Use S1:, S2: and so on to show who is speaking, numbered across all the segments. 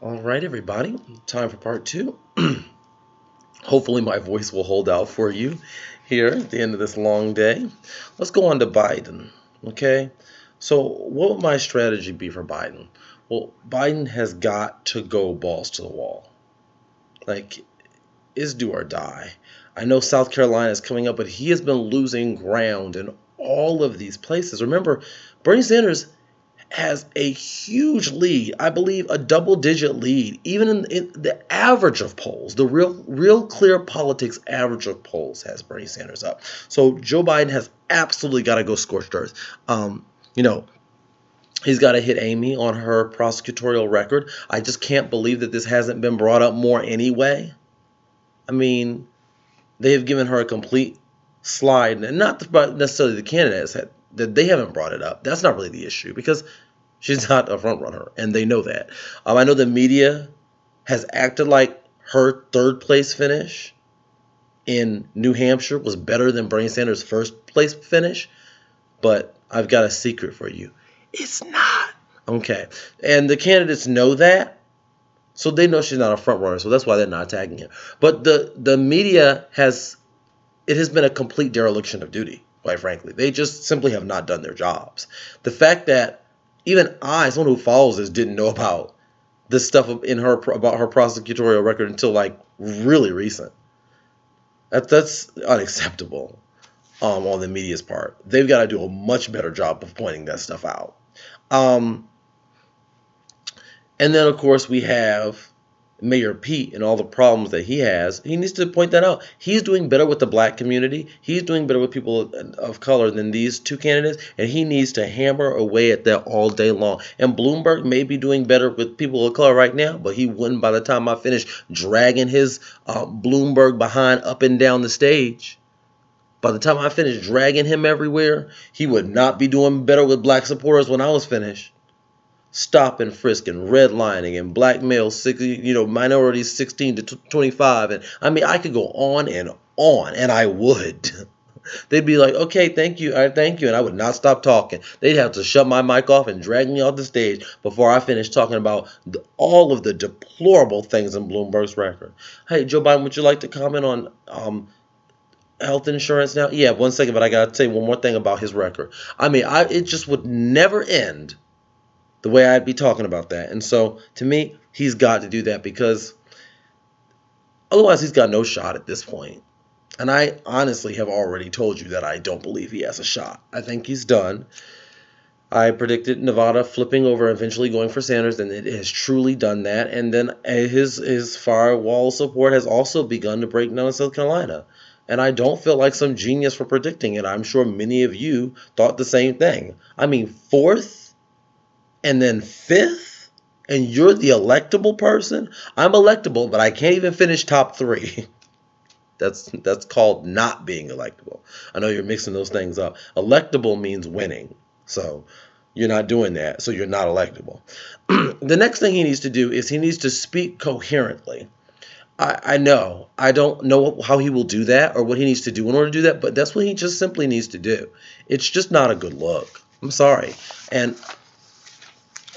S1: All right, everybody, time for part two. Hopefully, my voice will hold out for you here at the end of this long day. Let's go on to Biden. Okay, so what would my strategy be for Biden? Well, Biden has got to go balls to the wall. Like, is do or die. I know South Carolina is coming up, but he has been losing ground in all of these places. Remember, Bernie Sanders has a huge lead. I believe a double-digit lead, even in the average of polls. The real clear politics average of polls has Bernie Sanders up. So Joe Biden has absolutely got to go scorched earth. You know, he's got to hit Amy on her prosecutorial record. I just can't believe that this hasn't been brought up more anyway. I mean, they have given her a complete slide, and not necessarily the candidates that they haven't brought it up. That's not really the issue because she's not a front runner, and they know that. I know the media has acted like her third place finish in New Hampshire was better than Bernie Sanders' first place finish, but I've got a secret for you. It's not. Okay. And the candidates know that, so they know she's not a front runner, so that's why they're not attacking her. But the media has been a complete dereliction of duty, quite frankly. They just simply have not done their jobs. The fact that even I, someone who follows this, didn't know about this stuff about her prosecutorial record until like really recent. That's unacceptable on the media's part. They've got to do a much better job of pointing that stuff out. Um, and then, of course, we have Mayor Pete and all the problems that he has. He needs to point that out. He's doing better with the black community. He's doing better with people of color than these two candidates, and he needs to hammer away at that all day long. And Bloomberg may be doing better with people of color right now, but he wouldn't by the time I finish dragging his Bloomberg behind up and down the stage. By the time I finish dragging him everywhere, he would not be doing better with black supporters when I was finished. Stop and frisk and redlining and blackmail minorities 16 to 25, and I mean I could go on, and I would. They'd be like, okay, thank you, thank you, and I would not stop talking. They'd have to shut my mic off and drag me off the stage before I finished talking about all of the deplorable things in Bloomberg's record. Hey, Joe Biden, would you like to comment on health insurance now? Yeah, 1 second, but I gotta say one more thing about his record. I mean, it just would never end the way I'd be talking about that. And so, to me, he's got to do that because otherwise he's got no shot at this point. And I honestly have already told you that I don't believe he has a shot. I think he's done. I predicted Nevada flipping over, eventually going for Sanders, and it has truly done that. And then his firewall support has also begun to break down in South Carolina. And I don't feel like some genius for predicting it. I'm sure many of you thought the same thing. I mean, fourth and then fifth, and you're the electable person? I'm electable, but I can't even finish top three. That's called not being electable. I know you're mixing those things up. Electable means winning. So you're not doing that, so you're not electable. The next thing he needs to do is he needs to speak coherently. I know. I don't know how he will do that or what he needs to do in order to do that, but that's what he just simply needs to do. It's just not a good look. I'm sorry. And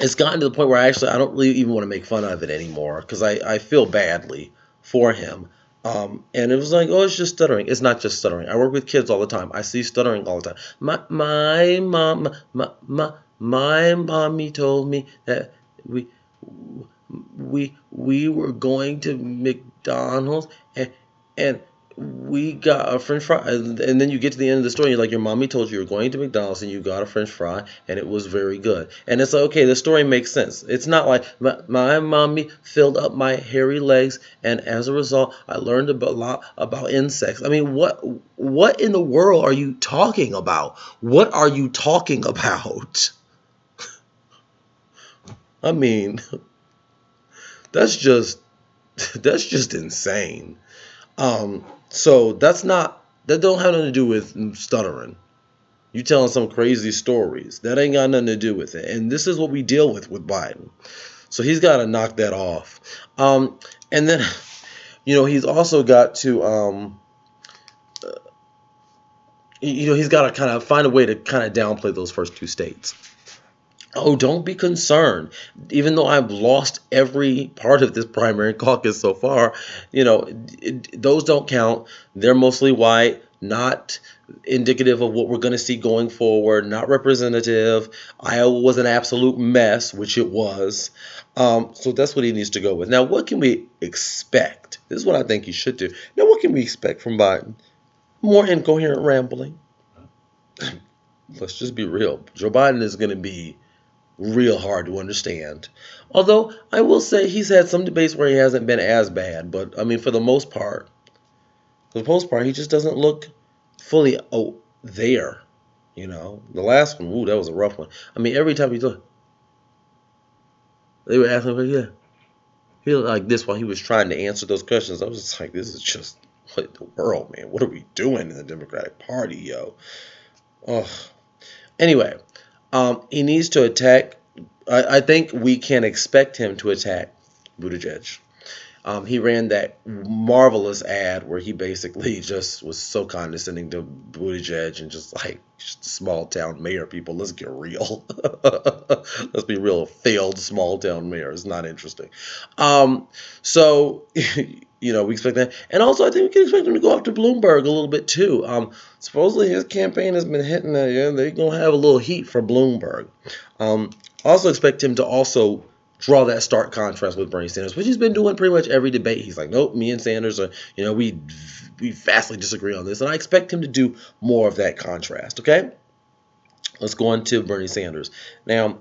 S1: it's gotten to the point where I don't really even want to make fun of it anymore because I feel badly for him. And it was like, oh, it's just stuttering. It's not just stuttering. I work with kids all the time. I see stuttering all the time. My mommy told me that we were going to McDonald's and we got a French fry, and then you get to the end of the story. And you're like, your mommy told you were going to McDonald's and you got a French fry, and it was very good. And it's like, okay, the story makes sense. It's not like my mommy filled up my hairy legs, and as a result, I learned a lot about insects. I mean, what in the world are you talking about? What are you talking about? I mean, that's just insane. So that don't have nothing to do with stuttering. You telling some crazy stories. That ain't got nothing to do with it. And this is what we deal with Biden. So he's got to knock that off. And then, he's also got to, he's got to kind of find a way to kind of downplay those first two states. Oh, don't be concerned. Even though I've lost every part of this primary caucus so far, those don't count. They're mostly white, not indicative of what we're going to see going forward, not representative. Iowa was an absolute mess, which it was. So that's what he needs to go with. Now, what can we expect? This is what I think he should do. Now, what can we expect from Biden? More incoherent rambling. Let's just be real. Joe Biden is going to be real hard to understand. Although I will say he's had some debates where he hasn't been as bad, but I mean for the most part, he just doesn't look fully there. The last one, ooh, that was a rough one. I mean, every time he looked, they were asking him, yeah, he looked like this while he was trying to answer those questions. I was just like, this is just what the world, man. What are we doing in the Democratic Party, yo? Ugh. Anyway, he needs to attack. I think we can expect him to attack Buttigieg. He ran that marvelous ad where he basically just was so condescending to Buttigieg and just small town mayor people. Let's get real. Let's be real. A failed small town mayor is not interesting. So we expect that, and also I think we can expect him to go after Bloomberg a little bit too. Supposedly his campaign has been hitting that. Yeah, they're gonna have a little heat for Bloomberg. Also expect him to also draw that stark contrast with Bernie Sanders, which he's been doing pretty much every debate. He's like, nope, me and Sanders are, we vastly disagree on this, and I expect him to do more of that contrast. Okay, let's go on to Bernie Sanders now.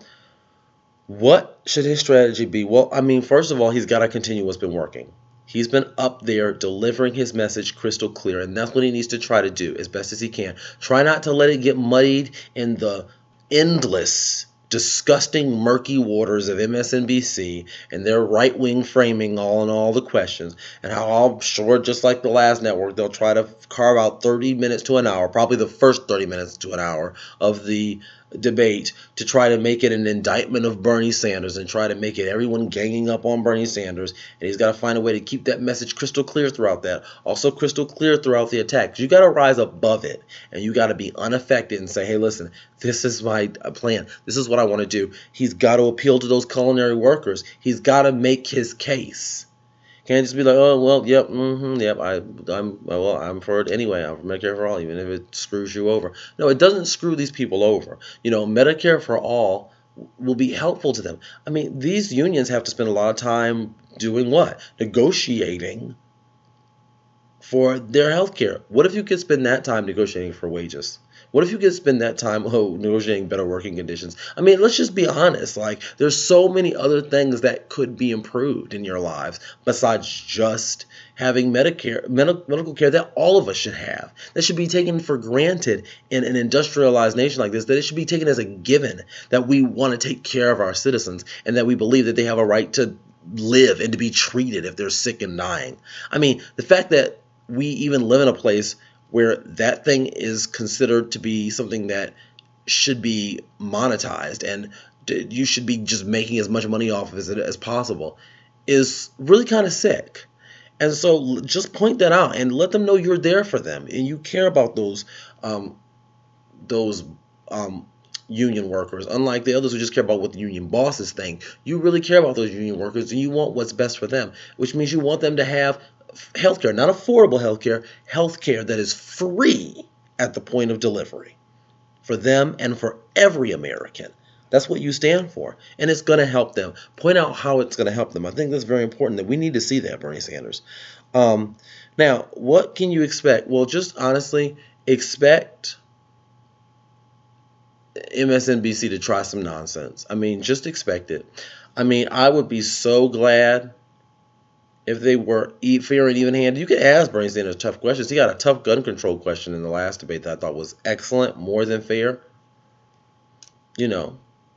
S1: What should his strategy be? Well, I mean, first of all, he's got to continue what's been working. He's been up there delivering his message crystal clear, and that's what he needs to try to do as best as he can. Try not to let it get muddied in the endless, disgusting, murky waters of MSNBC and their right wing framing all the questions, and how I'm sure, just like the last network, they'll try to carve out 30 minutes to an hour, probably the first 30 minutes to an hour of the debate to try to make it an indictment of Bernie Sanders and try to make it everyone ganging up on Bernie Sanders. And he's got to find a way to keep that message crystal clear throughout that. Also crystal clear throughout the attack. You got to rise above it and you got to be unaffected and say, hey, listen, this is my plan. This is what I want to do. He's got to appeal to those culinary workers. He's got to make his case. Can't just be like, oh well, yep, yep. I'm for it anyway. I'm for Medicare for all, even if it screws you over. No, it doesn't screw these people over. Medicare for all will be helpful to them. I mean, these unions have to spend a lot of time doing what? Negotiating for their health care. What if you could spend that time negotiating for wages? What if you could spend that time negotiating better working conditions? I mean, let's just be honest. Like, there's so many other things that could be improved in your lives besides just having medical care that all of us should have. That should be taken for granted in an industrialized nation like this. That it should be taken as a given that we want to take care of our citizens and that we believe that they have a right to live and to be treated if they're sick and dying. I mean, the fact that we even live in a place where that thing is considered to be something that should be monetized and you should be just making as much money off of it as possible is really kind of sick. And so just point that out and let them know you're there for them and you care about those union workers. Unlike the others who just care about what the union bosses think, you really care about those union workers and you want what's best for them, which means you want them to have healthcare, not affordable healthcare that is free at the point of delivery for them and for every American. That's what you stand for, and it's going to help them. Point out how it's going to help them. I think that's very important that we need to see that, Bernie Sanders. Now, what can you expect? Well, just honestly, expect MSNBC to try some nonsense. I mean, just expect it. I mean, I would be so glad if they were fair and even-handed. You could ask Bernie Sanders tough questions. He got a tough gun control question in the last debate that I thought was excellent, more than fair.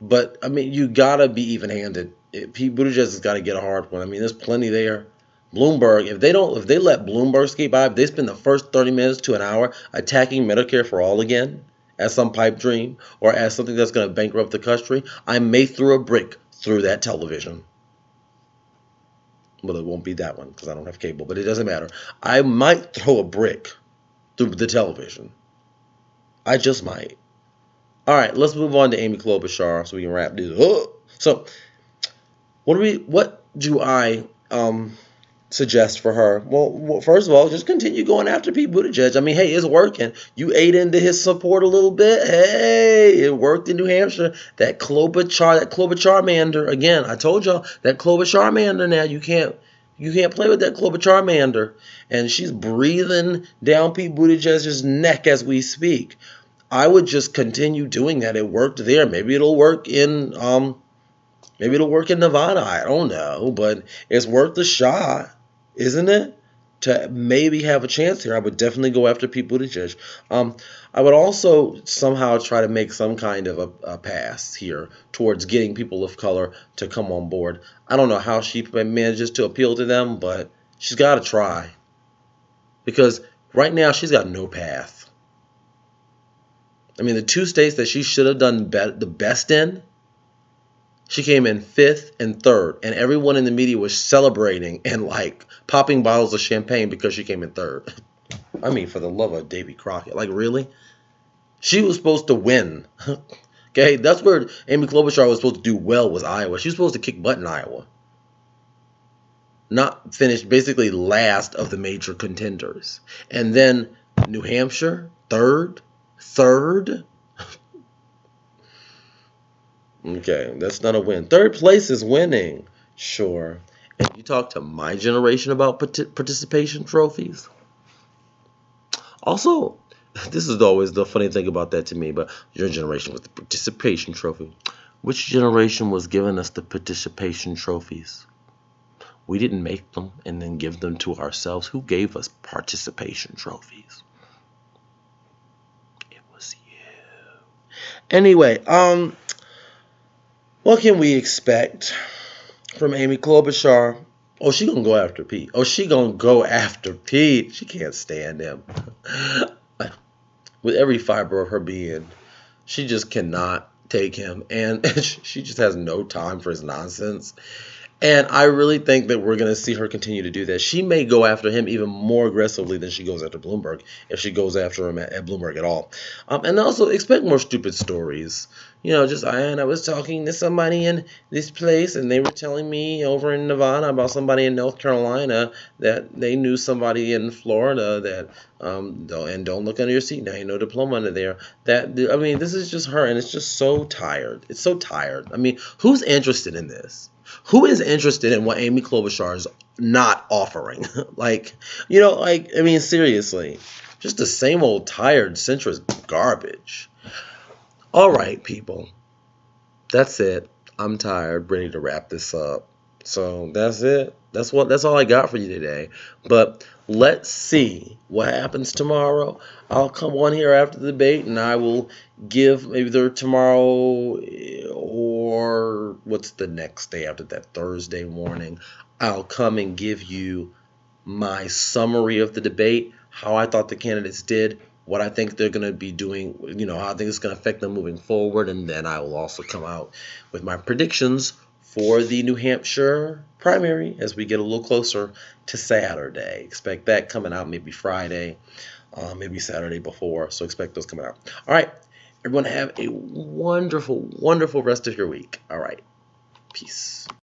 S1: But I mean, you gotta be even-handed. Pete Buttigieg has got to get a hard one. I mean, there's plenty there. Bloomberg, if they let Bloomberg skate by, if they spend the first 30 minutes to an hour attacking Medicare for all again as some pipe dream or as something that's going to bankrupt the country, I may throw a brick through that television. Well, it won't be that one because I don't have cable, but it doesn't matter. I might throw a brick through the television. I just might. All right, let's move on to Amy Klobuchar so we can wrap this up. So, what do I suggest for her? Well, first of all, just continue going after Pete Buttigieg. I mean, hey, it's working. You ate into his support a little bit. Hey, it worked in New Hampshire. That Klobuchar mander. Again, I told y'all that Klobuchar mander. Now you can't play with that Klobuchar mander. And she's breathing down Pete Buttigieg's neck as we speak. I would just continue doing that. It worked there. Maybe it'll work in Nevada. I don't know, but it's worth the shot, isn't it? To maybe have a chance here, I would definitely go after Pete Buttigieg. Um, I would also somehow try to make some kind of a pass here towards getting people of color to come on board. I don't know how she manages to appeal to them, but she's got to try because right now she's got no path. I mean, the two states that she should have done the best in, she came in fifth and third, and everyone in the media was celebrating and like popping bottles of champagne because she came in third. I mean, for the love of Davy Crockett, like really? She was supposed to win. Okay, that's where Amy Klobuchar was supposed to do well, was Iowa. She was supposed to kick butt in Iowa, not finish basically last of the major contenders. And then New Hampshire, third. Okay, that's not a win. Third place is winning, sure. And you talk to my generation about participation trophies. Also, this is always the funny thing about that to me, but your generation was the participation trophy. Which generation was giving us the participation trophies? We didn't make them and then give them to ourselves. Who gave us participation trophies? It was you. Anyway, what can we expect from Amy Klobuchar? Oh, she gonna go after Pete. Oh, she gonna go after Pete. She can't stand him. With every fiber of her being, she just cannot take him, and she just has no time for his nonsense. And I really think that we're going to see her continue to do that. She may go after him even more aggressively than she goes after Bloomberg, if she goes after him at Bloomberg at all. And also expect more stupid stories. I was talking to somebody in this place, and they were telling me over in Nevada about somebody in North Carolina that they knew somebody in Florida that don't look under your seat now. No diploma under there. This is just her, and it's just so tired. It's so tired. I mean, who's interested in this? Who is interested in what Amy Klobuchar is not offering? Seriously, just the same old tired centrist garbage. All right, people, that's it. I'm tired, ready to wrap this up. So that's it. That's all I got for you today. But let's see what happens tomorrow. I'll come on here after the debate and I will give either tomorrow or what's the next day after that, Thursday morning. I'll come and give you my summary of the debate, how I thought the candidates did, what I think they're going to be doing, how I think it's going to affect them moving forward, and then I will also come out with my predictions for the New Hampshire primary as we get a little closer to Saturday. Expect that coming out maybe Friday, maybe Saturday before, so expect those coming out. All right, everyone have a wonderful, wonderful rest of your week. All right, peace.